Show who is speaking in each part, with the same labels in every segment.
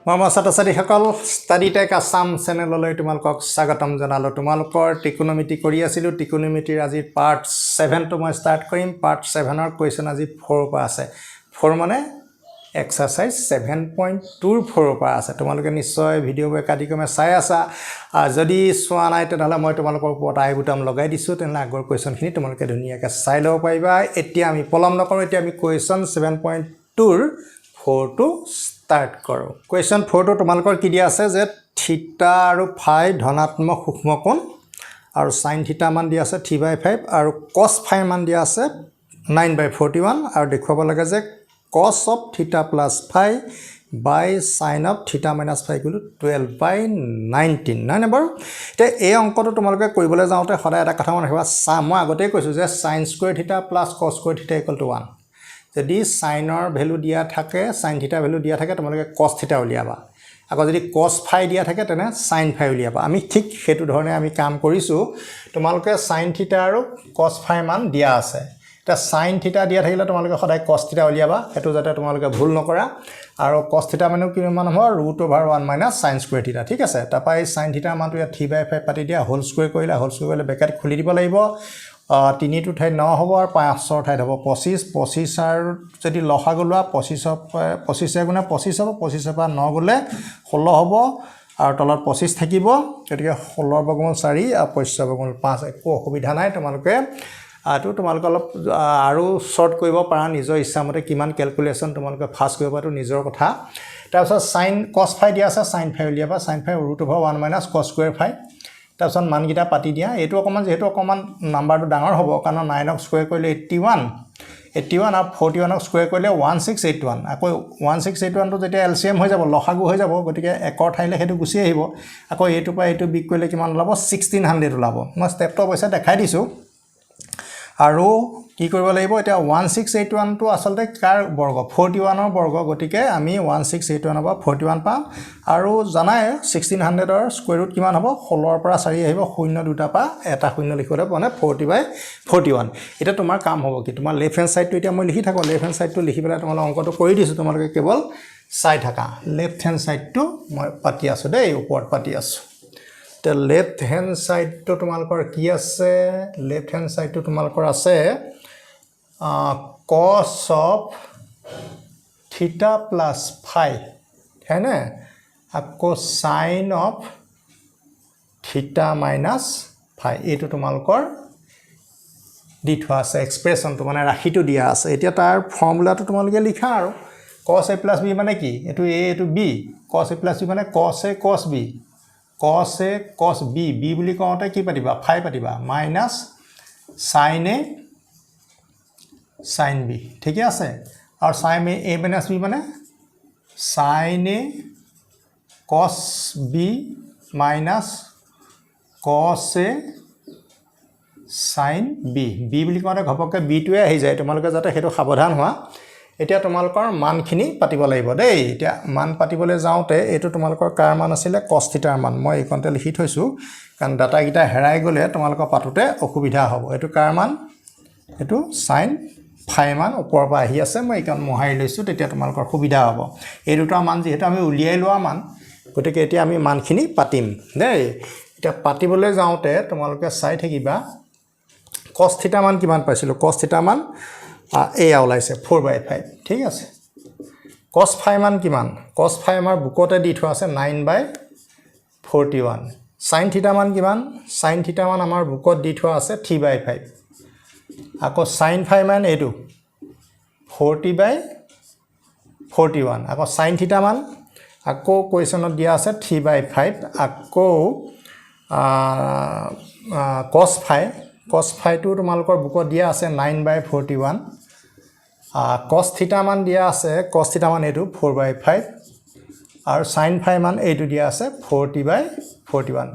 Speaker 1: মৰমৰ ছাত্ৰ-ছাত্ৰীসকল study tech Assam চেনেললৈ তোমালোকক স্বাগতম জনালোঁ। তোমালোকৰ ত্ৰিকোণমিতি কৰি আছিলোঁ। ত্ৰিকোণমিতিৰ আজি পাৰ্ট 7টো মই ষ্টাৰ্ট কৰিম। পাৰ্ট 7ৰ কুৱেশ্যন আজি 4ৰ পৰা আছে। 4 মানে এক্সাৰচাইজ 7.2ৰ 4ৰ পৰা আছে। তোমালোকে নিশ্চয় ভিডিঅ'বোৰ একাদিক্ৰমে চাই আছা। যদি চোৱা নাই তেনেহ'লে মই তোমালোকৰ ওপৰত আই বুটাম লগাই দিছোঁ, তেনেহ'লে আগৰ কুৱেশ্যনখিনি তোমালোকে ধুনীয়াকৈ চাই ল'ব পাৰিবা। এতিয়া আমি পলম নকৰোঁ, এতিয়া আমি কুৱেশ্যন 7.2ৰ 4টো ষ্টাৰ্ট কৰোঁ। কুৱেশ্যন 4টো তোমালোকৰ কি দিয়া আছে যে থিটা আৰু ফাই ধনাত্মক সূক্ষ্ম কোণ আৰু সাইন থিটা মান দিয়া আছে 3/5 আৰু কস ফাই মান দিয়া আছে 9/41 আৰু দেখুৱাব লাগে যে cos of theta plus phi by sin of theta minus phi equal to 12/19 নহয় নে বাৰু? এতিয়া এই অংকটো তোমালোকে কৰিবলৈ যাওঁতে সদায় এটা কথা মনত ৰাখিবা, মই আগতেই কৈছোঁ যে sin square theta plus cos square theta equal to 1। যদি সাইনৰ ভ্যালু দিয়া থাকে, সাইন থিটা ভ্যালু দিয়া থাকে, তোমালোকে cos থিটা উলিয়াবা। আকৌ যদি cos ফাই দিয়া থাকে তেনে সাইন ফাই উলিয়াবা। আমি ঠিক সেইটো ধৰণে আমি কাম কৰিছোঁ। তোমালোকে সাইন থিটা আৰু cos ফাই মান দিয়া আছে। এটা সাইন থিটা দিয়া থাকিলে তোমালোকে সদায় cos থিটা উলিয়াবা, সেইটো যাতে তোমালোকে ভুল নকৰা। আৰু cos থিটা মানে কিমান হ'ব √1 - sin square থিটা। ঠিক আছে, তাৰপৰা এই সাইন থিটাৰ মানটো ইয়াত 3/5 পাতি দিয়া, হোল স্কুৱেৰ কৰিলে বেকেট খুলি দিব লাগিব। 3টো ঠাইত 9 হ'ব আৰু 5ৰ ঠাইত হ'ব 25। 25 আৰু যদি লসাগু লোৱা 25 গুণে 25 হ'ব, 25ৰ পৰা 9 গ'লে 16 হ'ব আৰু তলত 25 থাকিব। গতিকে 16/4 আৰু 25/5 একো অসুবিধা নাই। তোমালোকে অলপ আৰু শ্বৰ্ট কৰিব পাৰা নিজৰ ইচ্ছামতে, কিমান কেলকুলেশ্যন তোমালোকে ফাৰ্ষ্ট কৰিব পাৰা নিজৰ কথা। তাৰপিছত সাইন cos ফাই দিয়া আছে, সাইন ফাই উলিয়াবা। Sine phi √1 - cos square phi. তাৰপিছত মানকেইটা পাতি দিয়া। এইটো অকণমান যিহেতু অকণমান নাম্বাৰটো ডাঙৰ হ'ব, কাৰণ 9ক স্কুৱেৰ কৰিলে 81 আৰু 41ক স্কুৱেৰ কৰিলে 1681। আকৌ 1681টো যেতিয়া LCM হৈ যাব, লসাগু হৈ যাব, গতিকে 1ৰ ঠাইলৈ সেইটো গুচি আহিব। আকৌ এইটোৰ পৰা এইটো বিগ কৰিলে কিমান ওলাব? 1600 ওলাব। মই ষ্টেপটো অৱশ্যে দেখাই দিছোঁ। আৰু কি কৰিব লাগিব এতিয়া? 1681টো আচলতে কাৰ বৰ্গ? 41ৰ বৰ্গ। গতিকে আমি 1681ৰ পৰা 41 পাম। আৰু জানাই 1600ৰ স্কুৱেৰ ৰুট কিমান হ'ব? 16ৰ পৰা 4 আহিব, 0 দুটাৰ পৰা এটা 0 লিখিবলৈ মানে 40/41। এতিয়া তোমাৰ কাম হ'ব কি? তোমাৰ লেফ্ট হেণ্ড ছাইডটো এতিয়া মই লিখি থাকোঁ। লেফ্ট হেণ্ড ছাইডটো লিখি পেলাই তোমালোকে অংকটো কৰি দিছোঁ, তোমালোকে কেৱল চাই থাকা। লেফ্ট হেণ্ড ছাইডটো মই পাতি আছোঁ দেই, ওপৰত পাতি আছোঁ। এতিয়া লেফ্ট হেণ্ড ছাইডটো তোমালোকৰ কি আছে? লেফ্ট হেণ্ড ছাইডটো তোমালোকৰ আছে cos of theta plus phi, হয়নে? আকৌ sin of theta minus phi, এইটো তোমালোকৰ দি থোৱা আছে। এক্সপ্ৰেশ্যনটো মানে ৰাশিটো দিয়া আছে। এতিয়া তাৰ ফৰ্মুলাটো তোমালোকে লিখা আৰু cos a plus b মানে কি? এইটো a, এইটো b। cos a plus b মানে cos a cos b। cos a cos b, b বুলি কওঁতে কি পাতিবা? ফাই পাতিবা, minus sin a sin b। ঠিকে আছে। আৰু sin a minus b মানে sin a cos b minus cos a sin b। b বুলি কওঁতে ঘপককৈ বিটোৱে আহি যায়, তোমালোকে যাতে সেইটো সাৱধান হোৱা। এতিয়া তোমালোকৰ মানখিনি পাতিব লাগিব দেই। এতিয়া মান পাতিবলৈ যাওঁতে এইটো তোমালোকৰ কাৰ মান আছিলে? cos থিটাৰ মান। মই এইকণতে লিখি থৈছোঁ, কাৰণ ডাটাকেইটা হেৰাই গ'লে তোমালোকৰ পাতোতে অসুবিধা হ'ব। এইটো কাৰ মান? এইটো সাইন ফাই মান ওপৰৰ পৰা আহি আছে। মই এইকণ মোহাৰি লৈছোঁ, তেতিয়া তোমালোকৰ সুবিধা হ'ব। এই দুটা মান যিহেতু আমি উলিয়াই লোৱা মান, গতিকে এতিয়া আমি মানখিনি পাতিম দেই। এতিয়া পাতিবলৈ যাওঁতে তোমালোকে চাই থাকিবা cos থিটা মান কিমান পাইছিলোঁ? cos থিটা মান এয়া ওলাইছে 4/5। ঠিক আছে। cos ফাই মান কিমান? cos ফাই আমাৰ বুকতে দি থোৱা আছে 9/41। সাইন থিটা মান কিমান? সাইন থিটা মান আমাৰ বুকত দি থোৱা আছে 3/5। আকৌ সাইন ফাই মান এইটো 40/41। আকৌ সাইন থিটা মান আকৌ কুৱেশ্যনত দিয়া আছে 3/5। আকৌ cos ফাইটো তোমালোকৰ বুকত দিয়া আছে 9/41। cos থিটা মান দিয়া আছে, cos থিটা মান এইটো 4/5 আৰু সাইন ফাই মান এইটো দিয়া আছে 40/41।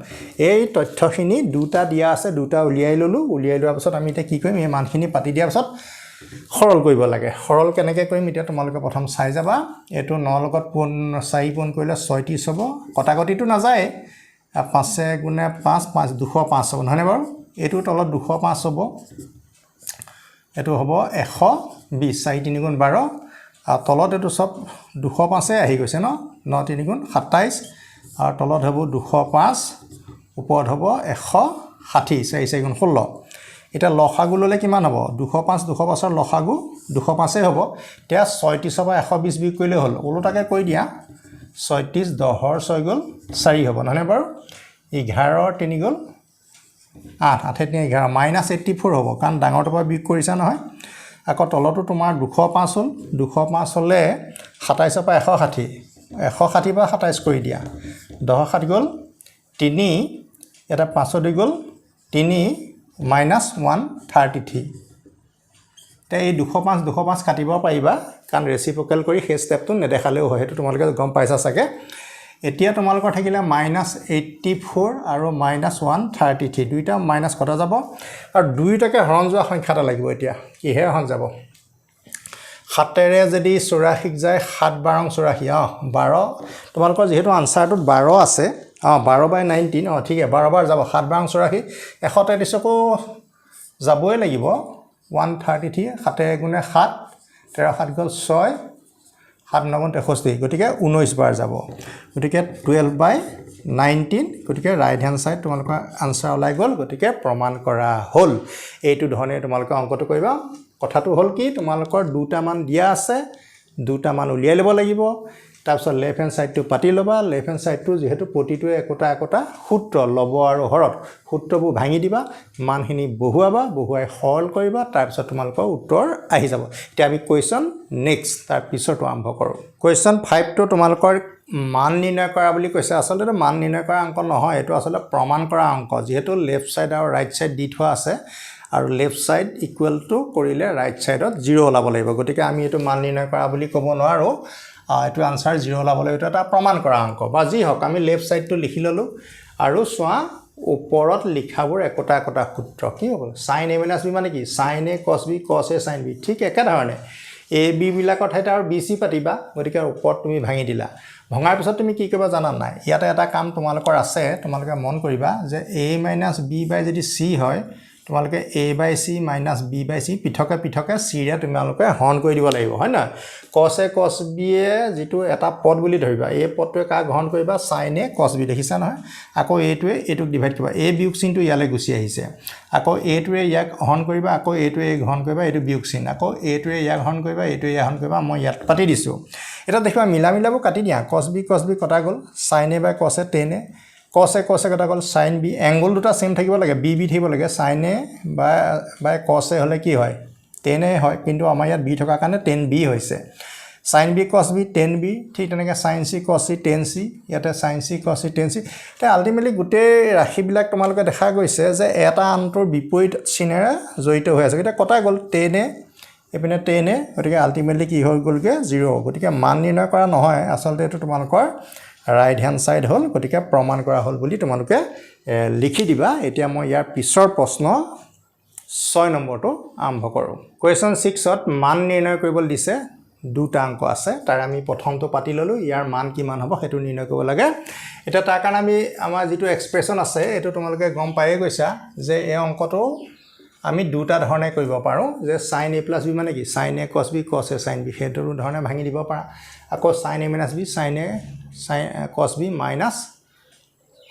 Speaker 1: এই তথ্যখিনি দুটা দিয়া আছে, দুটা উলিয়াই ল'লোঁ। উলিয়াই লোৱাৰ পাছত আমি এতিয়া কি কৰিম? এই মানখিনি পাতি দিয়াৰ পাছত সৰল কৰিব লাগে। সৰল কেনেকৈ কৰিম এতিয়া তোমালোকে প্ৰথম চাই যাবা। এইটো 9 লগত 4 পোন কৰিলে 36 হ'ব। কটাকটিটো নাযায়, 5 গুণে 5 205 হ'ব নহয়নে বাৰু? এইটো তলত 205 হ'ব, এইটো হ'ব 120। 4 3 গুণ 12 আৰু তলত এইটো চব 205 আহি গৈছে ন? 9 3 গুণ 27 আৰু তলত হ'ব 205 ওপৰত হ'ব 160 4 4 গুণ 16 এটা লসাগু ললে কিমান হ'ব 205 205 ৰ লসাগু 205 এ হ'ব তেতিয়া 36 পৰা 120 বিয়োগ কৰিলে হ'ল ওলোটাকে কৈ দিয়া 36 10 ৰ 6 গ'ল 4 হ'ব নহলে বাৰু 11 ৰ 3 গ'ল 8 8 3 11 -84 হ'ব কাৰণ ডাঙৰটোৰ পৰা বিয়োগ কৰিছা নহয় আকৌ তলটো তোমাৰ 205 হ'ল 205 হলে 27 পৰা 160 160 পৰা 27 কৰি দিয়া 10 7 গ'ল 3 এটা 5 দি গ'ল 3 -133 তে এই 205 কাটিব পাৰিবা কাৰণ ৰেচিপ্ৰকেল কৰি সেই ষ্টেপটো নেদেখালেও হয় হেতু তোমালোকে গম পাইছা চাগে এতিয়া তোমালোকৰ থাকিলে -84 আৰু -133 দুইটা মাইনাস কটা যাব আৰু দুইটাকে হৰণ যোৱা সংখ্যা এটা লাগিব এতিয়া কিহে হৰণ যাব 7 ৰে যদি 84 যায় 7 12 84 12 তোমালোকৰ যেহেতু আনসাৰটো 12 আছে 12/19 ঠিক আছে 12 বাৰ যাব 7 12 84 133 কো যাবই লাগিব 133 7 গুণে 7 13 7 গ'ল 6 7 9 63 গতিকে 19 বাৰ যাব গতিকে 12/19 গতিকে ৰাইট হ্যান্ড সাইড তোমালোকৰ আনসাৰ ওলাই গ'ল গতিকে প্ৰমাণ কৰা হ'ল এইটো ধৰণে তোমালোকে অংকটো কৰিবা কথাটো হ'ল কি তোমালোকৰ দুটা মান দিয়া আছে দুটা মান উলিয়াই ল'ব লাগিব তাৰপিছত লেফট হ্যান্ড সাইডটো পাতি ল'বা লেফট হ্যান্ড সাইডটো যেহেতু প্ৰতিটোৱে একোটা সূত্ৰ লব আৰু হৰত সূত্ৰবোৰ ভাঙি দিবা মানখিনি বহুৱাবা বহুৱাই সৰল কৰিবা তাৰপিছত তোমালোকৰ উত্তৰ আহি যাব এতিয়া আমি কোৱেশ্চন নেক্সট তাৰ পিছৰটো আৰম্ভ কৰোঁ কোৱেশ্চন 5 টো তোমালোকৰ মান নিৰ্ণয় কৰা বুলি কৈছে আসলে মান নিৰ্ণয় কৰা অংক নহয় এটো আসলে প্ৰমাণ কৰা অংক যেহেতু লেফট সাইড আৰু ৰাইট সাইড দি থোৱা আছে আৰু লেফট সাইড ইকুৱেল টু কৰিলে ৰাইট সাইডত 0 ওলাব লাগিব গতিকে আমি এটো মান নিৰ্ণয় কৰা বুলি ক'ব নোৱাৰো এটো আনসাৰ 0 ওলাব লাগিব এটা প্ৰমাণ কৰা অংক বা যি হক আমি লেফট সাইডটো লিখি ললো আৰু সোৱা ওপৰত লিখাবোৰ একোটা সূত্ৰ কি হ'ব sin a - b মানে কি sin a cos b cos a sin b ঠিক একে ধৰণে a b বিলাকৰ ঠাইত আৰু b c পাতিবা গতিকে ওপৰত তুমি ভাঙি দিলা ভঙাৰ পিছত তুমি কি কৰিবা জানা নাই ইয়াতে এটা কাম তোমালোকৰ আছে তোমালোকে মন কৰিবা যে a - b / যদি c হয় তোমালোকে a/c - b/c পিঠকে c ৰে তোমালোকে হৰণ কৰি দিব লাগিব হয় না cos a cos b এ যেটো এটা পদ বুলি ধৰিবা এই পদটোৱে কা হৰণ কৰিবা sin a cos b দেখিছা নহয় আকৌ এইটোৱে এটোক ডিভাইড কৰিবা a বিয়োগ চিনটো ইয়ালে গুছি আহিছে আকৌ এইটোৱে ইয়াক হৰণ কৰিবা আকৌ এইটোৱে হৰণ কৰিবা এইটো বিয়োগ চিন আকৌ এইটোৱে ইয়াক হৰণ কৰিবা এইটোৱে হৰণ কৰিবা মই ইয়াত পাতি দিছো এটা দেখিবা মিলাবোৰ কাটি দিয়া cos b কটা গ'ল sin a / cos a tan a cos a কটা গ'ল sin b এংগল দুটা সেম থাকিব লাগে b থাকিব লাগে sin a by cos a হলে কি হয় tan a হয় কিন্তু আমাৰ ইয়াত b থকা কাৰণে tan b হৈছে sin b cos b tan b ঠিক তেনেকৈ sin c cos c tan c ইয়াতে sin c cos c tan c তে আলটিমেটলি গোটেই ৰাশিবিলাক তোমালোকে দেখা গৈছে যে এটা আনটোৰ বিপৰীত চিনেৰে জড়িত হৈ আছে এটা কটা গ'ল tan a এপিনে tan a গতিকে আলটিমেটলি কি হৈ গ'লগে 0 গতিকে মান নিৰ্ণয় কৰা নহয় আসলতে এটো তোমালোকৰ ৰাইট হ্যান্ড সাইড হল গতিকে প্ৰমাণ কৰা হল বুলি তোমালোকে লিখি দিবা এতিয়া মই ইয়াৰ পিছৰ প্ৰশ্ন 6 নম্বৰটো আৰম্ভ কৰোঁ কোৱেশ্চন 6 ত মান নিৰ্ণয় কৰিবলৈ দিছে দুটা অংক আছে তাৰ আমি প্ৰথমটো পাতি ললো ইয়াৰ মান কিমান হ'ব হেতু নিৰ্ণয় কৰিব লাগে এটা তাৰ কাৰণে আমি আমাৰ যেটো এক্সপ্ৰেছন আছে এটো তোমালোকে গম পায়ে গৈছা যে এই অংকটো আমি দুটা ধৰণে কৰিব পাৰো যে sin a + b মানে কি sin a cos b cos a sin b হেতু ধৰণে ভাঙি দিব পাৰা আকৌ sin a - b sin a cos b minus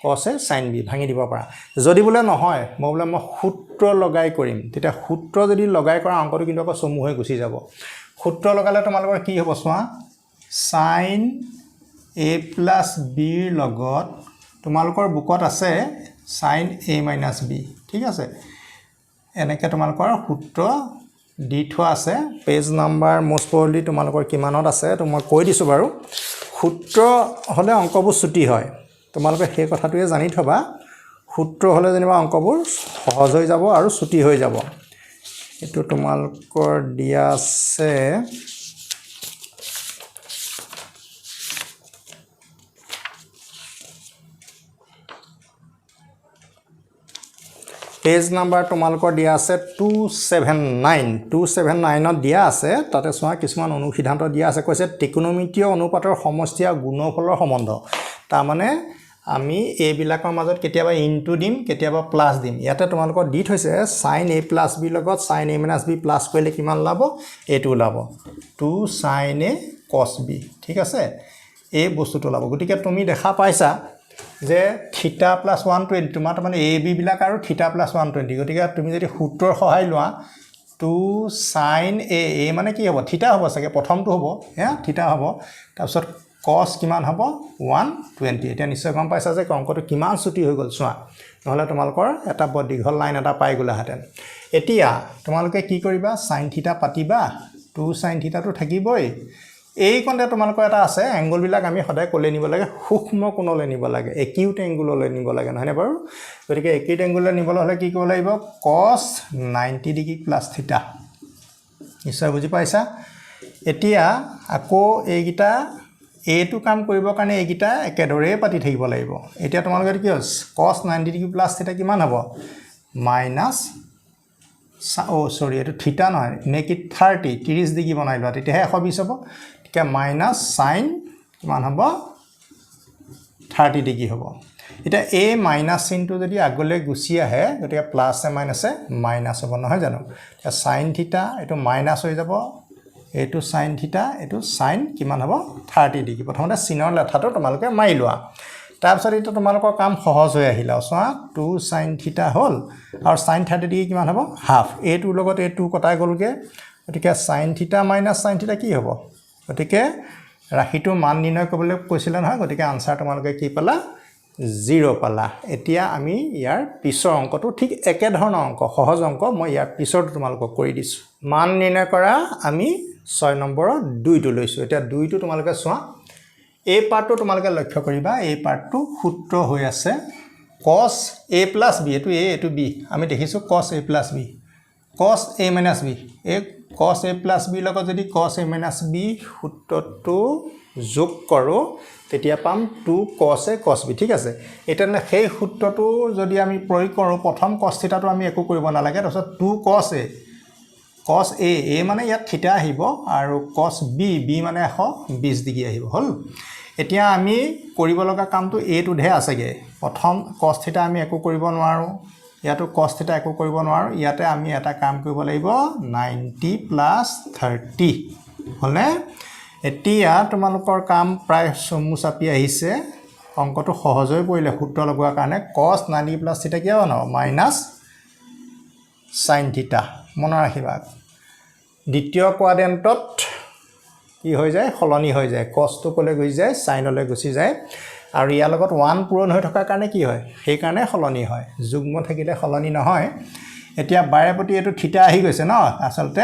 Speaker 1: cos a sin b ভাঙি দিব পাৰা যদি বলে নহয় মই সূত্ৰ লগাই কৰিম তেতিয়া সূত্ৰ যদি লগাই কৰা অংকটো কিন্তু আকৌ সমুহ হৈ গুছি যাব সূত্ৰ লগালে তোমালোকৰ কি হ'ব সোৱা sin a + b ৰ লগত তোমালোকৰ বুকত আছে sin a - b ঠিক আছে এনেকে তোমালোকৰ সূত্ৰ দি থোৱা আছে পেজ নাম্বাৰ মোষ্ট প্ৰবলি তোমালোকৰ কিমানত আছে তো মই কৈ দিছো বাৰু সূত্ৰ হলে অংকবোৰ ছুটি হয় তোমালোকে সেই কথাটোৱে জানি থবা সূত্ৰ হলে যেনিবা অংকবোৰ সহজ হৈ যাব আৰু ছুটি হৈ যাব এটো তোমালোকৰ দিয়া আছে পেজ নাম্বাৰ তোমালোকৰ দিয়া আছে 279 ত দিয়া আছে তাতে সোৱা কিছুমান অনুসিদ্ধান্ত দিয়া আছে কৈছে ত্ৰিকোণমিতীয় অনুপাতৰ সমষ্টি আৰু গুণফলৰ সম্বন্ধ তাৰ মানে আমি এই বিলাকৰ মাজত কেতিয়াবা ইনটু দিম কেতিয়াবা প্লাস দিম ইয়াতে তোমালোকৰ দি থৈছে sin a + b লগত sin a - b প্লাস কৰিলে কিমান লাভ এটো লাভ 2 sin a cos b ঠিক আছে এই বস্তুটো ওলাব গতিকে তুমি দেখা পাইছা যে থিটা প্লাছ 120 তোমাৰ মানে এ বি বিলাক আৰু থিটা প্লাছ 120 গতিকে তুমি যদি সূত্ৰৰ সহায় লোৱা 2 sin a a মানে কি হ'ব থিটা হ'ব চাগে প্ৰথমটো হ'ব হা থিটা হ'ব তাৰপিছত cos কিমান হ'ব 120 এটা নিশ্চয় গম পাইছা যে অংকটো কিমান ছুটি হৈ গ'ল চোৱা নহলে তোমালোকৰ এটা বৰ দীঘল লাইন এটা পাই গলাহেতেন এতিয়া তোমালোকে কি কৰিবা sin থিটা পাতিবা 2 sin থিটাটো থাকিবই এই কোণতে তোমালোকৰ এটা আছে এংগল বিলাক আমি সদায় কোলে নিব লাগে সূক্ষ্ম কোণলৈ নিব লাগে একিউট এংগললৈ নিব লাগে নহয়নে বাৰু গতিকে একিউট এংগললৈ নিবলৈ হলে কি কৰিব লাগিব cos 90 ডিগ্ৰী প্লাছ থিটা নিশ্চয় বুজি পাইছা এতিয়া আকৌ এইগিটা এটো কাম কৰিবৰ কাৰণে এইগিটা একেদৰে পাতি থাকিব লাগিব এতিয়া তোমালোকৰ কি হ'ল cos 90 ডিগ্ৰী প্লাছ থিটা কিমান হ'ব মাইনাছ সৰি এটো থিটা নহয় মেক ইট 30 ডিগ্ৰী বনাই লোৱা তেতিয়াহে 120 হ'ব তেতিয়া মাইনাছ sin কিমান হ'ব 30 ডিগ্ৰী হ'ব এটা a মাইনাছ চিনটো যদি আগলৈ গুছি আহে গতিকে প্লাছ এ মাইনাছ হ'ব নহয় জানো এতিয়া sin থিটা এটো মাইনাছ হৈ যাব এটো sin থিটা এটো sin কিমান হ'ব 30 ডিগ্ৰী প্ৰথমতে চিনৰ লেঠাটো তোমালোকে মাৰি লোৱা তাৰপিছত এটা তোমালোকৰ কাম সহজ হৈ আহিলা চোৱা 2 sin থিটা হ'ল আৰু sin 30 ডিগ্ৰী কিমান হ'ব হাফ এটো লগত এটো কটাই গলগে গতিকে sin থিটা মাইনাছ sin থিটা কি হ'ব গতিকে ৰাশিটো মান নিৰ্ণয় কৰিবলৈ কৈছিল নহয় গতিকে আনসাৰ তোমালোকে কি পালা 0 পালা এতিয়া আমি ইয়াৰ পিছৰ অংকটো ঠিক একে ধৰণৰ অংক সহজ অংক মই ইয়াৰ পিছৰ তোমালোকক কৰি দিছো মান নিৰ্ণয় কৰা আমি 6 নম্বৰৰ 2 টো লৈছো এতিয়া 2 টো তোমালোকে চোৱা এই পাৰ্টটো তোমালোকে লক্ষ্য কৰিবা এই পাৰ্টটো সূত্ৰ হৈ আছে cos a plus b এটো a এটো b আমি দেখিছো cos a plus b cos a minus b এই cos a plus b লগত যদি cos a minus b সূত্ৰটো যোগ কৰো তেতিয়া পাম 2 cos a cos b ঠিক আছে এটা সেই সূত্ৰটো যদি আমি প্ৰয়োগ কৰো প্ৰথম cos থিটাটো আমি একো কৰিব নালাগে তাৰপিছত 2 cos a a মানে ইয়াত থিটা আহিব আৰু cos b b মানে 120 ডিগ্ৰী আহিব হল এতিয়া আমি কৰিব লগা কামটো a টো ধে আছেগে প্ৰথম cos থিটা আমি একো কৰিব নোৱাৰো ইয়াতো cos থিটা একো কৰিব নোৱাৰো ইয়াতে আমি এটা কাম কৰিব লাগিব 90 প্লাস 30 হলে এতিয়া তোমালোকৰ কাম প্ৰায় সমু চাপি আহিছে অংকটো সহজ হৈ পৰিলে সূত্ৰ লগোৱাৰ কাৰণে cos 90 প্লাস থিটা কি হ'ব ন মাইনাস sin থিটা মনত ৰাখিবা দ্বিতীয় কোৱাড্ৰেন্টত কি হৈ যায় খলনি হৈ যায় cos টো কলে গৈ যায় sin লৈ গুছি যায় আৰু ইয়াৰ লগত 1 পূৰণ হৈ থকা কাৰণে কি হয় সেই কাৰণে খলনি হয় যুগ্ম থাকিলে খলনি নহয় এতিয়া বাৰে প্ৰতি এটো থিটা আহি গৈছে ন আসলতে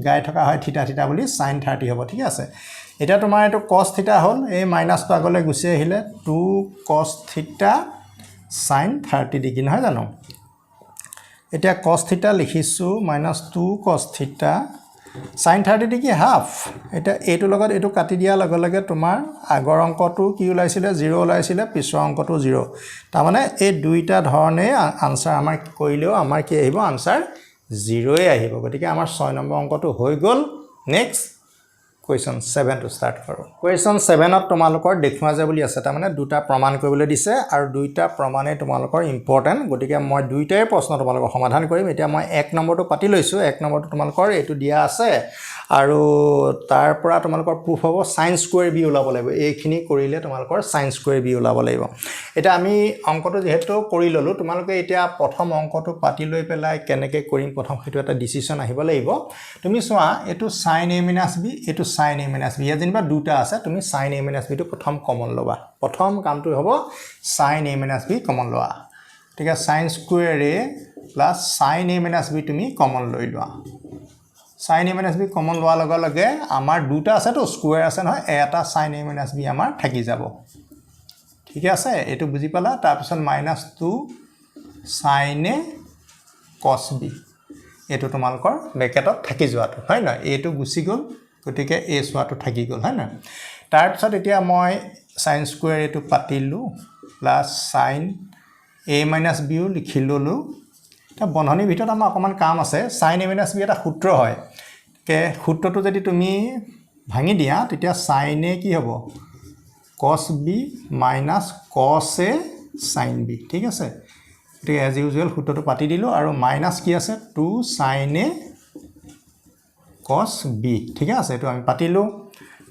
Speaker 1: গাই থকা হয় থিটা থিটা বুলি sin 30 হ'ব ঠিক আছে এটা তোমাৰ এটো cos থিটা হ'ল এই মাইনাসটো আগলৈ গুছি আহিলে 2 cos থিটা sin 30 ডিগ্ৰী নহয় জানো এতিয়া cos থিটা লিখিছো -2 cos থিটা sin 30 ডিগ্ৰী হাফ এটা এটো লগত এটো কাটি দিয়া লগে লগে তোমাৰ আগৰ অংকটো কি ওলাইছিলে 0 ওলাইছিলে পিছৰ অংকটো 0 তাৰ মানে এই দুইটা ধৰণে আনসাৰ আমাৰ কইলেও আমাৰ কি আহিব আনসাৰ 0 এ আহিব গতিকে আমাৰ 6 নম্বৰ অংকটো হৈ গল নেক্সট question 7 to start কৰো question 7 ত তোমালোকৰ দেখুৱা যায় বুলি আছে তাৰ মানে দুটা প্ৰমাণ কৰিবলৈ দিছে আৰু দুইটা প্ৰমাণে তোমালোকৰ ইম্পৰ্টেন্ট গতিকে মই দুইটাই প্ৰশ্ন তোমালোকৰ সমাধান কৰিম এতিয়া মই 1 নম্বৰটো পাতি লৈছো 1 নম্বৰটো তোমালোকৰ এটো দিয়া আছে আৰু তাৰ পৰা তোমালোকৰ প্ৰুফ হ'ব sin square b ওলাব লাগিব এইখিনি কৰিলে তোমালোকৰ sin square b ওলাব লাগিব এটা আমি অংকটো যেহেতু কৰি ললো তোমালোকে এতিয়া প্ৰথম অংকটো পাতি লৈ পেলাই কেনেকৈ কৰিম প্ৰথম হেতু এটা ডিসিশন আহিব লাগিব তুমি চোৱা এটো sin a - b এটো sin a - b ইয়া যেনিবা দুটা আছে তুমি sin a - b টো প্ৰথম কমন লবা প্ৰথম কামটো হ'ব sin a - b কমন লোৱা ঠিক আছে sin square a plus sin a - b তুমি কমন লৈ লোৱা sin a - b কমন লোৱাৰ লগে লগে আমাৰ দুটা আছে তো স্কয়াৰ আছে নহয় এটা sin a - b আমাৰ থাকি যাব ঠিক আছে এটো বুজি পালা তাৰ পিছত -2 sin a cos b এটো তোমালোকৰ ব্ৰেকেটত থাকি যোৱাটো হয় না এটো গুছি গল গতিকে a সোৱাটো থাকি গল হয় না তাৰ পিছত এতিয়া মই sin square এটো পাতিলো প্লাস sin a - b ও লিখি ললো তা বন্ধনীৰ ভিতৰত আমাৰ অকমান কাম আছে sin a - b এটা সূত্ৰ হয় কে সূত্ৰটো যদি তুমি ভাঙি দিয়া তেতিয়া sin a কি হ'ব cos b minus cos a sin b ঠিক আছে এটো as usual সূত্ৰটো পাতি দিলো আৰু মাইনাস কি আছে 2 sin a cos b ঠিক আছে এটো আমি পাতিলো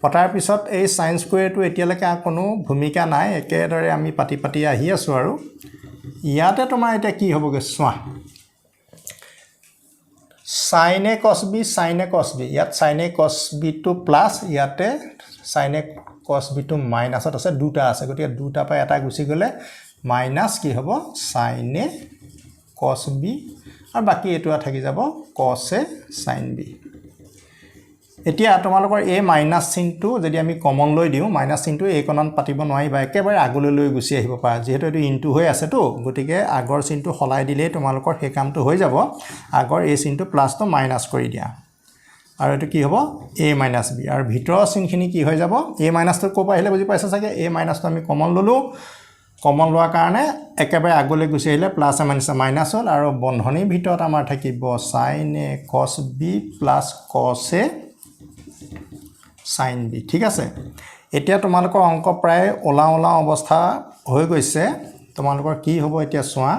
Speaker 1: কটাৰ পিছত এই সাইন স্কয়াৰটো এতিয়ালৈকে কোনো ভূমিকা নাই একেদৰে আমি পাতি আহি আছো আৰু ইয়াতে তোমাৰ এটা কি হ'বগে চোৱা sin a cos b ইয়াত sin a cos b টো প্লাস ইয়াতে sin a cos b টো মাইনাসত আছে দুটা আছে গতিকে দুটা পাই এটা গুছি গলে মাইনাস কি হ'ব sin a cos b আৰু বাকি এটো থাকি যাব cos a sin b এতিয়া তোমালোকৰ এই মাইনাস চিনটো যদি আমি কমন লৈ দিও মাইনাস চিনটো এই কোণত পাতিব নোৱাৰিবা একেবাৰে আগলৈ লৈ গুছি আহিব পাৰা যেহেতু এটো ইনটু হৈ আছে তো গতিকে আগৰ চিনটো হলাই দিলে তোমালোকৰ হে কামটো হৈ যাব আগৰ এই চিনটো প্লাস তো মাইনাস কৰি দিয়া আৰু এটো কি হ'ব a - b আৰু ভিতৰৰ চিনখিনি কি হৈ যাব a - তো কোপা আহিলে বুজি পাইছা চাগে a - তো আমি কমন ললো কমন লোৱাৰ কাৰণে একেবাৰে আগলৈ গুছি আহিলে প্লাস মাইনাস হ'ল আৰু বন্ধনীৰ ভিতৰত আমাৰ থাকিব sin a cos b cos a sin b ঠিক আছে এতিয়া তোমালোকৰ অংক প্ৰায় ওলা অৱস্থা হৈ গৈছে তোমালোকৰ কি হ'ব এতিয়া চোৱা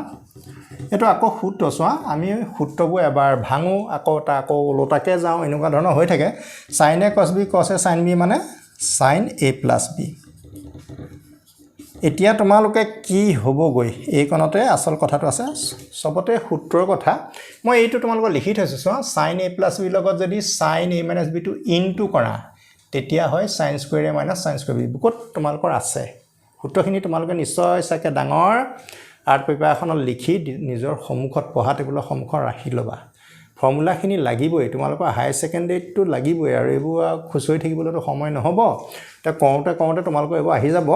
Speaker 1: এটো আকৌ সূত্ৰ চোৱা আমি সূত্ৰবোৰ এবাৰ ভাঙো আকৌ ওলোটাকে যাও এনেকুৱা ধৰণৰ হৈ থাকে sin a cos b cos a sin b মানে sin a + b এতিয়া তোমালোকে কি হ'ব গৈ এই কোণতে আসল কথাটো আছে সবতে সূত্ৰৰ কথা মই এইটো তোমালোকক লিখি থৈছো চোৱা sin a + b লগত যদি sin a - b টো ইনটু কৰা তেতিয়া হয় sin square a - sin square b বুকত তোমালোকৰ আছে সূত্ৰখিনি তোমালোকে নিশ্চয় সাকে ডাঙৰ আৰ্ট পেপাৰ এখনত লিখি নিজৰ সমুখত পঢ়া টেবুলৰ সমুখত ৰাখি লবা ফৰ্মুলাখিনি লাগিবই তোমালোকৰ হাই সেকেন্ডাৰীটো লাগিবই আৰু এইবোৰ খুচৰি থাকিবলৈতো সময় নহব তে কওঁতে তোমালোকৰ এইবোৰ আহি যাব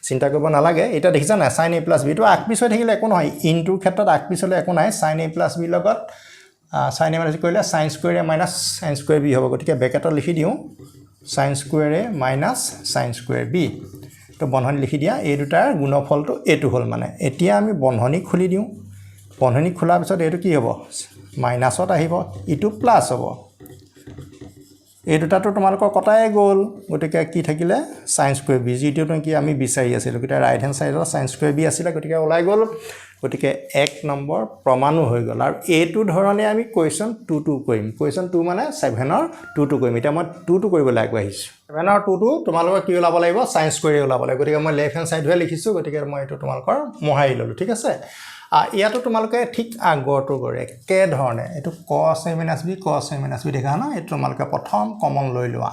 Speaker 1: চিন্তা কৰিব নালাগে এটা দেখিছা না sin a + b টো আগ পিছ হৈ থাকিলে একো নহয় ইনটুৰ ক্ষেত্ৰত আগ পিছলে একো নাই sin a + b লগত sin a - b কৰিলে sin square a - sin square b হ'ব গতিকে ব্ৰেকেটত লিখি দিও sin square a - sin square b তো বন্ধনী লিখি দিয়া এই দুটাৰ গুণফলটো এটো হ'ল মানে এতিয়া আমি বন্ধনী খুলি দিও বন্ধনী খোলাৰ পিছত এটো কি হ'ব মাইনাসত আহিব ইটো প্লাস হ'ব এই দুটাটো তোমালোকৰ কটাই গ'ল গতিকে কি থাকিলে sin স্কয়াৰ b যিটো কি আমি বিচাৰি আছিল গতিকে ৰাইট হ্যান্ড সাইডৰ sin স্কয়াৰ b আছিল গতিকে ওলাই গ'ল গতিকে 1 নম্বৰ প্ৰমাণো হৈ গ'ল আৰু এটো ধৰণে আমি কোৱেশ্চন 2 কৰিম কোৱেশ্চন 2 মানে 7 ৰ 2 কৰিম এটা মই 2 কৰিবলৈ আগবাঢ়িছো 7 ৰ 2 তোমালোকৰ কি ওলাব লাগিব sin স্কয়াৰ ওলাব লাগিব গতিকে মই লেফট হ্যান্ড সাইড হৈ লিখিছো গতিকে মই এটো তোমালোকৰ মোহাৰি ললো ঠিক আছে ইয়াতো তোমালোকে ঠিক আগৰটো কৰে একে ধৰণে এটো cos a - b cos a - b দেখা না এটো তোমালোকে প্ৰথম কমন লৈ লোৱা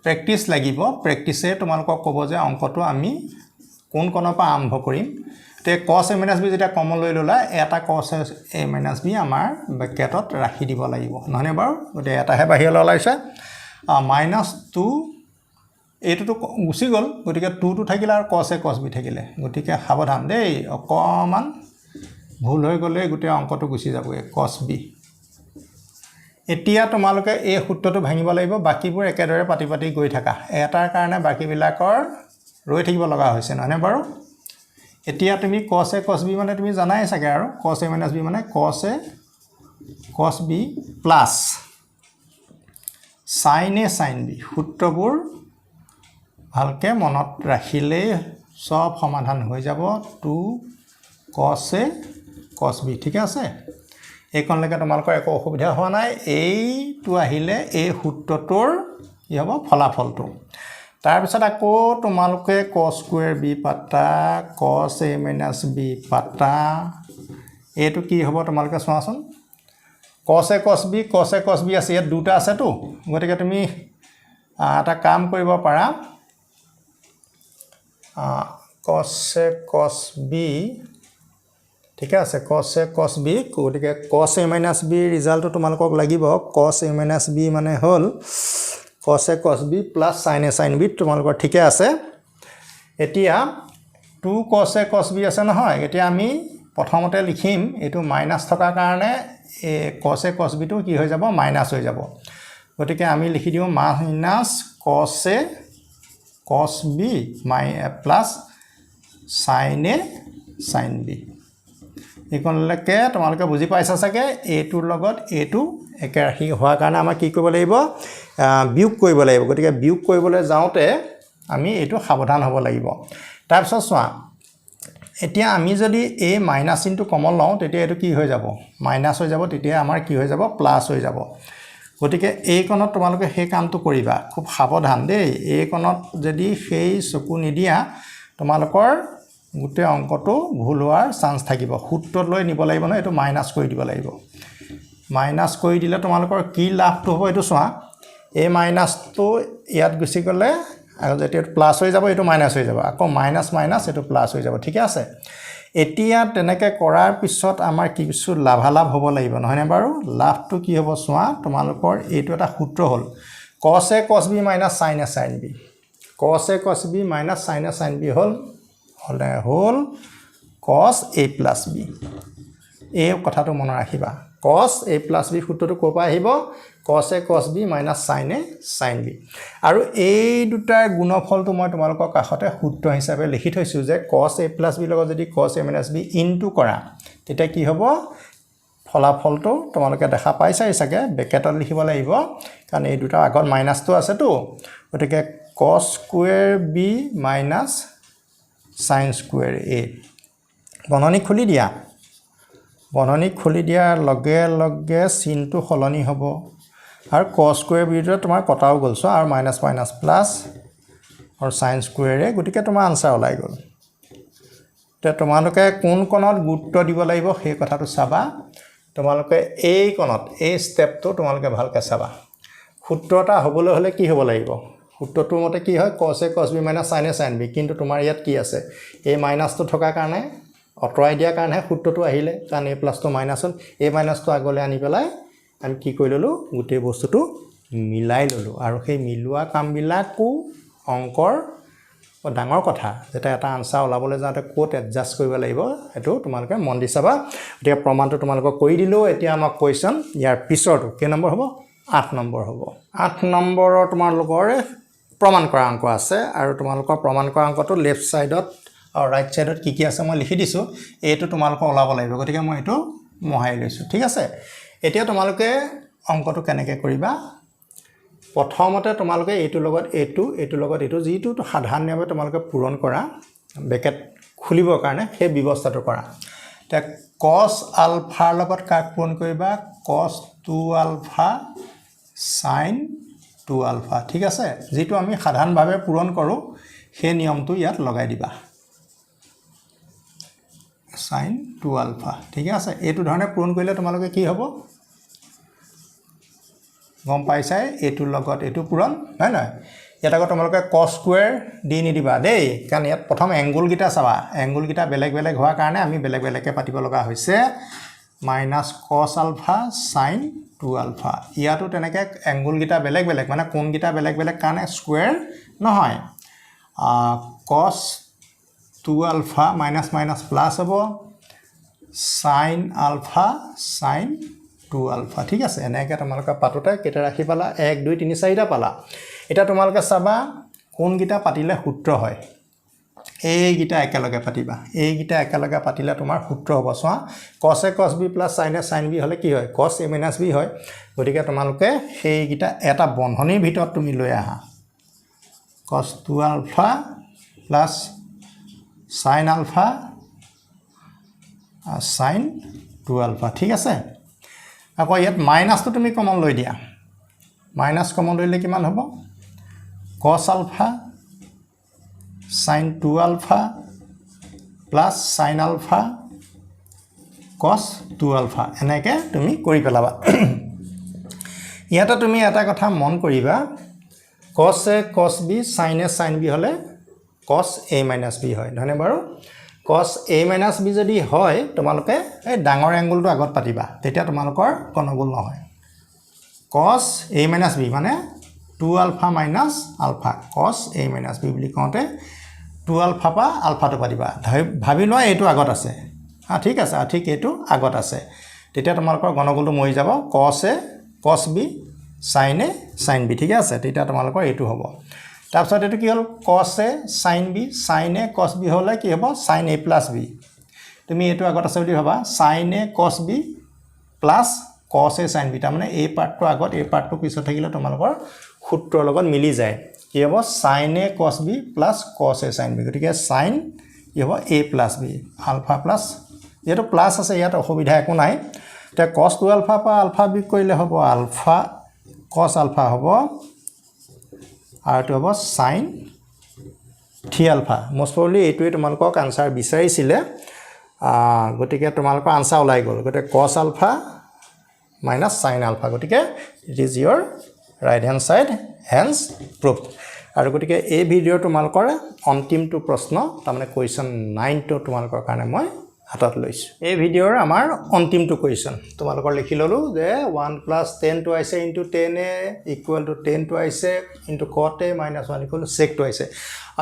Speaker 1: প্ৰেক্টিস লাগিব প্ৰেক্টিসে তোমালোকক ক'ব যে অংকটো আমি কোন কোণৰ পৰা আৰম্ভ কৰিম তে cos a - b যেটা কমন লৈ ললা এটা cos a - b আমাৰ ব্ৰেকেটত ৰাখি দিব লাগিব নহনে বাৰু গতে এটাহে বাহিৰলৈ ওলাইছে -2 এটো গুছি গল গতিকে 2 টো থাকিলে আৰু cos a cos b থাকিলে গতিকে সাৱধান দেই অকমান ভুল হৈ গলে গোটেই অংকটো গুছি যাব cos b এতিয়া তোমালোকে এই সূত্ৰটো ভাঙিব লাগিব বাকিবোৰ একেদৰে পাতি গৈ থাকা এটাৰ কাৰণে বাকিবিলাকৰ ৰৈ থাকিব লগা হৈছে নহনে বাৰু এতিয়া তুমি cos a cos b মানে তুমি জানাই চাগে আৰু cos a - b মানে cos a cos b plus sin a sin b সূত্ৰবোৰ ভালকে মনত ৰাখিলে সব সমাধান হৈ যাব 2 cos a cos b ঠিক আছে এইকনলৈকে তোমালোকৰ একো অসুবিধা হোৱা নাই এইটো আহিলে এই সূত্ৰটোৰ কি হ'ব ফলাফলটো তাৰ পিছত আকৌ তোমালোকে cos স্কয়াৰ b পাতা cos a - b পাতা এটো কি হ'ব তোমালোকে চোৱাচোন cos a cos b আছে ইয়াত দুটা আছে তো গতিকে তুমি এটা কাম কৰিব পাৰা cos a cos b ঠিক আছে cos a cos b গতিকে cos a - b ৰিজাল্টটো তোমালোকক লাগিব cos a - b মানে হ'ল cos a cos b plus sin a sin b তোমালোকৰ ঠিকে আছে এতিয়া 2 cos a cos b আছে নহয় এতিয়া আমি প্ৰথমতে লিখিম এটো মাইনাস থকাৰ কাৰণে cos a cos b টো কি হৈ যাব মাইনাস হৈ যাব গতিকে আমি লিখি দিও minus cos a cos b plus sin a sin b এইকনলৈকে তোমালোকে বুজি পাইছা চাগে এটোৰ লগত এটো একে ৰাখি হোৱাৰ কাৰণে আমাৰ কি কৰিব লাগিব বিয়োগ কৰিব লাগিব গতিকে বিয়োগ কৰিবলৈ যাওঁতে আমি এটো সাৱধান হ'ব লাগিব তাৰ পিছত চোৱা এতিয়া আমি যদি এই মাইনাস চিনটো কমন লওঁ তেতিয়া এটো কি হৈ যাব মাইনাস হৈ যাব তেতিয়া আমাৰ কি হৈ যাব প্লাস হৈ যাব গতিকে এই কোণত তোমালোকে সেই কামটো কৰিবা খুব সাৱধান দেই এই কোণত যদি সেই চকু নিদিয়া তোমালোকৰ গোটেই অংকটো ভুল হোৱাৰ চান্স থাকিব সূত্ৰত লৈ নিব লাগিব ন এটো মাইনাস কৰি দিব লাগিব মাইনাস কৰি দিলে তোমালোকৰ কি লাভটো হ'ব এটো চোৱা এই মাইনাসটো ইয়াত গুছি গলে আৰু যেতিয়া প্লাস হৈ যাব এটো মাইনাস হৈ যাব আকৌ মাইনাস মাইনাস এটো প্লাস হৈ যাব ঠিক আছে এতিয়া তেনেকে কৰাৰ পিছত আমাৰ কিছু লাভালাভ হ'ব লাগিব নহয়নে বাৰু লাভটো কি হ'ব চোৱা তোমালোকৰ এইটো এটা সূত্ৰ হ'ল cos a cos b sin a sin b cos a cos b sin a sin b হ'ল cos a plus b এই কথাটো মনত ৰাখিবা cos a plus b সূত্ৰটো ক'ৰ পৰা আহিব cos a cos b sin a sin b আৰু এই দুটাৰ গুণফলটো মই তোমালোকৰ কাষতে সূত্ৰ হিচাপে লিখি থৈছো যে cos a plus b লগত যদি cos a minus b into কৰা তেতিয়া কি হ'ব ফলাফলটো তোমালোকে দেখা পাইছাই চাগে ব্ৰেকেটত লিখিব লাগিব কাৰণ এই দুটা আগত মাইনাসটো আছে তো গতিকে cos square b minus sin square a বননি খুলি দিয়াৰ লগে লগে চিনটো সলনি হ'ব আৰু cos square b টো তোমাৰ কটাও গ'ল সো আৰু মাইনাস মাইনাস প্লাস আৰু sin square a গতিকে তোমাৰ আনসাৰ ওলাই গ'ল তে তোমালোকে কোন কোণত গুৰুত্ব দিব লাগিব সেই কথাটো চাবা তোমালোকে এই কোণত এই স্টেপটো তোমালোকে ভালকৈ চাবা সূত্ৰটা হ'বলৈ হলে কি হ'ব লাগিব সূত্ৰটোৰ মতে কি হয় cos a cos b sin a sin b কিন্তু তোমাৰ ইয়াত কি আছে এই মাইনাসটো থকা কাৰণে অতৰাই দিয়া কাৰণে সূত্ৰটো আহিলে কাৰণ a প্লাস টো মাইনাস হ'ল a মাইনাস টো আগলৈ আনি পেলাই আমি কি কৰি ললো গোটেই বস্তুটো মিলাই ললো আৰু সেই মিলোৱা কামবিলাকো অংকৰ ডাঙৰ কথা যেটা এটা আনসাৰ ওলাবলৈ যাতে কোট এডজাস্ট কৰিব লাগিব এটো তোমালোকে মন দি চাবা এতিয়া প্ৰমাণটো তোমালোকক কৰি দিলো এতিয়া আমাক কোৱেশ্চন ইয়াৰ পিছৰটো কি নম্বৰ হ'ব 8 নম্বৰ হ'ব 8 নম্বৰৰ তোমালোকৰ প্ৰমাণ কৰা অংক আছে আৰু তোমালোকৰ প্ৰমাণ কৰা অংকটো লেফট সাইডত আৰু ৰাইট সাইডত কি আছে মই লিখি দিছো এইটো তোমালোকক ওলাব লাগিব গতিকে মই এটো মহাই লৈছো ঠিক আছে এতিয়া তোমালোকে অংকটো কেনেকৈ কৰিবা প্ৰথমতে তোমালোকে এইটোৰ লগত এইটো যিটো সাধাৰণভাৱে তোমালোকে পূৰণ কৰা ব্ৰেকেট খুলিবৰ কাৰণে সেই ব্যৱস্থাটো কৰা তে cos আলফাৰ লগত কাক পূৰণ কৰিবা cos 2 আলফা sin 2 আলফা ঠিক আছে যেটো আমি সাধাৰণভাৱে পূৰণ কৰো সেই নিয়মটো ইয়াত লগাই দিবা sin 2 আলফা ঠিক আছে এইটো ধৰণে পূৰণ কৰিলে তোমালোকে কি হ'ব গম পাইছাই এইটো লগত এইটো পূৰণ হয় না এটা কথা তোমালোকে cos স্কয়াৰ দি নি দিবা দেই কাৰণ ইয়াত প্ৰথম এংগল গিটা চাবা এংগল গিটা বেলেগ বেলেগ হোৱাৰ কাৰণে আমি বেলেগ বেলেগকে পাতিব লগা হৈছে minus cos alpha sin 2 alpha ইয়াতো তেনেকে এংগল গিটা বেলেগ বেলেগ মানে কোণ গিটা বেলেগ বেলেগ কাৰণে স্কয়াৰ নহয় cos 2 alpha minus minus plus হ'ব sin আলফা sin 2 আলফা ঠিক আছে এনেকৈ তোমালোকে পাতোতে কেটা ৰাখি পালা 1 2 3 4টা পালা এটা তোমালোকে চাবা কোন গিটা পাতিলে সূত্ৰ হয় এই গিটা একেলগে পাতিবা এই গিটা একেলগে পাতিলে তোমাৰ সূত্ৰ হ'ব চোৱা cos a cos b sin a sin b হলে কি হয় cos a b হয় গতিকে তোমালোকে সেই গিটা এটা বন্ধনীৰ ভিতৰত তুমি লৈ আহা cos 2 ULFA sin alpha sin 2 alpha ঠিক আছে আকৌ ইয়াত মাইনাসটো তুমি কমন লৈ দিয়া মাইনাস কমন লইলে কিমান হ'ব cos আলফা sin 2 আলফা প্লাস sin আলফা cos 2 আলফা এনেকে তুমি কৰি পেলাবা ইয়াতে তুমি এটা কথা মন কৰিবা cos a cos b sin a sin b হলে cos a b হয় নহনে বাৰু cos a b যদি হয় তোমালোকে এই ডাঙৰ এংগলটো আগত পাতিবা তেতিয়া তোমালোকৰ কোনগুল নহয় cos a b মানে 2 alpha minus alpha cos a b বুলি কওঁতে 2 আলফা পা আলফাটো পাতিবা ভাবি লোৱা এইটো আগত আছে ঠিক আছে ঠিক এইটো আগত আছে তেতিয়া তোমালোকৰ গণগুলটো মই যাব cos a cos b sin b ঠিক আছে তেতিয়া তোমালোকৰ এইটো হ'ব তাৰপিছত এটো কি হল cos a sin a cos b হলে কি হ'ব sin a plus b তুমি এটো আগত আছে বুলি ভাবা sin a cos b plus cos a sin b তাৰ মানে এই পাৰ্টটো আগত এই পাৰ্টটো পিছত থাকিলে তোমালোকৰ সূত্ৰৰ লগত মিলি যায় কি হ'ব sin a cos b plus cos a sin b গতিকে sin কি হ'ব a plus b alpha plus যেটো প্লাস আছে ইয়াত অসুবিধা একো নাই তে cos 2 আলফা পা আলফা b কৰিলে হ'ব আলফা cos alpha হ'ব আৰু এটো হ'ব sin 3 alpha most probably এইটোৱে তোমালোকক আনসাৰ বিচাৰিছিলে গটিকে তোমালোকৰ আনসাৰ ওলাই গল গটে cos alpha minus sin alpha গটিকে it is your right hand side hence proved আৰু গটিকে এই ভিডিও তোমালোকৰ অন্তিমটো প্ৰশ্ন তাৰমানে কোৱেশ্চন 9 টো তোমালোকৰ কাৰণে মই হাতত লৈছো এই ভিডিওৰ আমাৰ অন্তিমটো কোৱেশ্চন তোমালোকৰ লিখি ললো যে 1 + 10 twice into 10a equal to 10 twice into cot a minus 1 equal to sec twice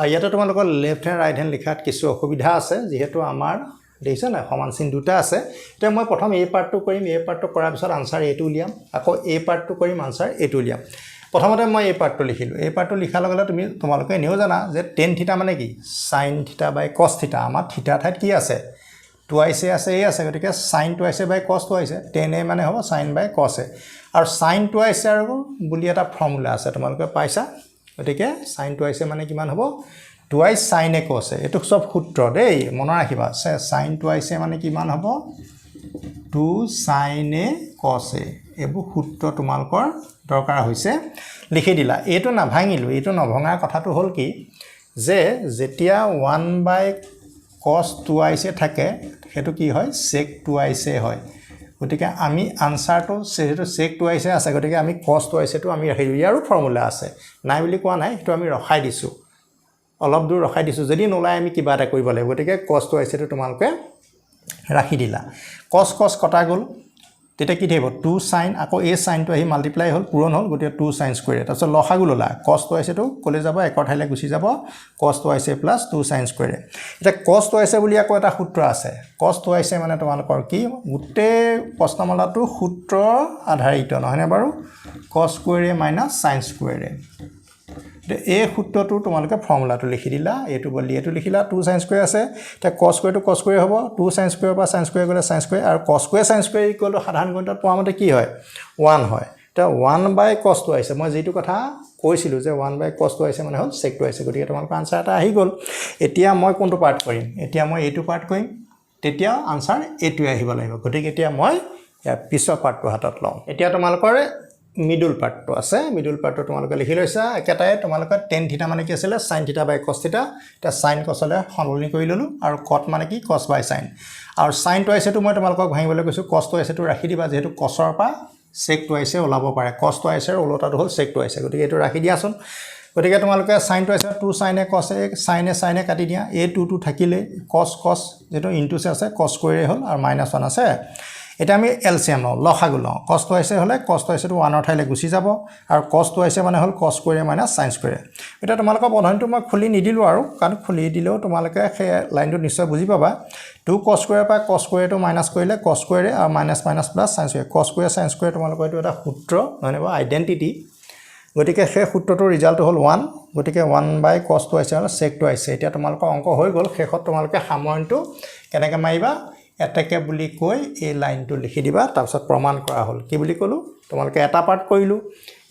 Speaker 1: ইয়াতে তোমালোকৰ লেফট হ্যান্ড ৰাইট হ্যান্ড লিখাত কিছু অসুবিধা আছে যেহেতু আমাৰ দেইছে না সমান চিন দুটা আছে তে মই প্ৰথম এই পাৰ্টটো কৰিম এই পাৰ্টটো কৰাৰ পিছত আনসাৰ এটো উলিয়াম আকৌ এই পাৰ্টটো কৰিম আনসাৰ এটো উলিয়াম প্ৰথমতে মই এই পাৰ্টটো লিখিলো এই পাৰ্টটো লিখাৰ লগে লগে তোমালোকে এনেও জানা যে tan থিটা মানে কি sin থিটা বাই cos থিটা আমাৰ থিটা ঠাইত কি আছে twice আছে এই আছে গতিকে sin twice by cos twice tan a মানে হ'ব sin বাই cos a আৰু sin twice আৰু বুলি এটা ফৰ্মুলা আছে তোমালোকে পাইছা গতিকে sin twice মানে কিমান হ'ব twice sin a cos a এটো সব সূত্ৰ দেই মনত ৰাখিবা sin twice মানে কিমান হ'ব 2 sin a cos a এবু সূত্ৰ তোমালোকৰ দৰকাৰ হৈছে লিখি দিলা এটো না ভাঙিলো এটো নভঙাৰ কথাটো হল কি যে যেতিয়া 1 cos twice থাকে হেতু কি হয় sec twice হয় গতিকে আমি আনসাৰটো সেটো sec twice আছে গতিকে আমি cos twice টো আমি ৰাখি দিও আৰু ফৰ্মুলা আছে নাই বুলি কোৱা নাই হেতু আমি ৰখাই দিছো অলপ দূৰ ৰখাই দিছো যদি নলাই আমি কিবা এটা কৰিব লাগিব গতিকে cos twice টো তোমালকে ৰাখি দিলা cos cos কটা গল তেতে কি থাকিব 2 sin আকৌ a sin টো আহি মাল্টিপ্লাই হল পূৰণ হল গতিকে 2 sin স্কয়াৰ তাৰছত লসাগু ললা cos twice টো কলে যাব একৰ ঠাইলে গুছি যাব cos twice + 2 sin স্কয়াৰ এটা cos twice বুলি আকৌ এটা সূত্ৰ আছে cos twice মানে তোমালোকৰ কি গুটে প্ৰশ্নমালাটো সূত্ৰ আধাৰিত নহয়নে বাৰু cos স্কয়াৰ - sin স্কয়াৰ এই সূত্ৰটো তোমালোকে ফৰ্মুলাটো লিখি দিলা এটো বলি এটো লিখিলা 2 sin স্কয়াৰ আছে তে cos স্কয়াৰ টো cos স্কয়াৰ হ'ব 2 sin স্কয়াৰ বা sin স্কয়াৰ গলে sin স্কয়াৰ আৰু cos square sin square equal to সাধাৰণ গণিতত পোৱামতে কি হয় 1 হয় তে 1 cos twice মই যেটো কথা কৈছিলো যে 1 cos twice মানে হল sec twice গতিকে তোমালোকৰ আনসাৰ এটা আহি গল এতিয়া মই কোনটো পাৰ্ট কৰিম এতিয়া মই এইটো পাৰ্ট কৰিম তেতিয়া আনসাৰ এটো আহিব লাগিব গতিকে এতিয়া মই ইয়াৰ পিছৰ পাৰ্টটো হাতত লওঁ এতিয়া তোমালোকৰ মিডল পাৰ্টটো আছে মিডল পাৰ্টটো তোমালোকে লিখি লৈছা একেটাই তোমালোকে tan থিটা মানে কি আছিল sin থিটা বাই cos থিটা এটা sin cos লে সলনি কৰি ললো আৰু cot মানে কি cos বাই sin আৰু sin twice টো মই তোমালোকক ভাঙিবলৈ কৈছো cos twice টো ৰাখি দিবা যেহেতু cos ৰ পা sec twice ওলাব পাৰে cos twice ৰ ওলটাটো হ'ল sec twice গতিকে এটো ৰাখি দিয়াছন গতিকে তোমালোকে sin twice 2 sin a cos a sin a কাটি দিয়া a 2 থাকিলে cos cos যেটো ইনটু আছে cos স্কয়াৰ হ'ল আৰু -1 আছে এটা আমি এলসিএম লওঁ লসাগু লওঁ cos twice হলে cos twice টো 1 ৰ ঠাইলে গুছি যাব আৰু cos twice মানে হল cos স্কয়াৰ - sin স্কয়াৰ এটা তোমালোকৰ বন্ধনটো মই খুলি নিদিলো আৰু কাৰণ খুলি দিলেও তোমালোকে সেই লাইনটো নিশ্চয় বুজি পাবা 2 cos স্কয়াৰ পা cos স্কয়াৰ টো মাইনাস কৰিলে cos স্কয়াৰ আৰু minus minus plus sin square cos square sin square তোমালোকৰ এটো এটা সূত্ৰ মানে আইডেন্টিটি গতিকে সেই সূত্ৰটোৰ ৰিজাল্ট হ'ল 1 গতিকে 1 cos twice আৰু sec twice এতিয়া তোমালোকৰ অংক হৈ গল শেষত তোমালোকে সামৰণটো কেনেকৈ মাৰিবা এটাকে বুলি কৈ এই লাইনটো লিখি দিবা তাৰপিছত প্ৰমাণ কৰা হ'ল কি বুলি কলো তোমালোকে এটা পাৰ্ট কৰিলো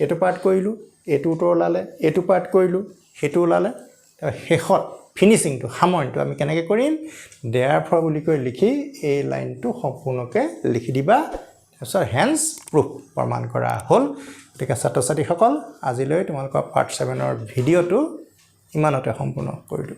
Speaker 1: এটো পাৰ্ট কৰিলো এটো উত্তৰ ওলালে এটো পাৰ্ট কৰিলো হেতু ওলালে শেষত ফিনিশিংটো সামৰণটো আমি কেনেকৈ কৰিম therefore বুলি কৈ লিখি এই লাইনটো সম্পূৰ্ণকে লিখি দিবা তাৰপিছত হেন্স প্ৰুফ প্ৰমাণ কৰা হ'ল ঠিক আছে ছাত্ৰ ছাত্ৰীসকল আজিলৈ তোমালোকৰ পাৰ্ট 7 ৰ ভিডিওটো ইমানতে সম্পূৰ্ণ কৰিলো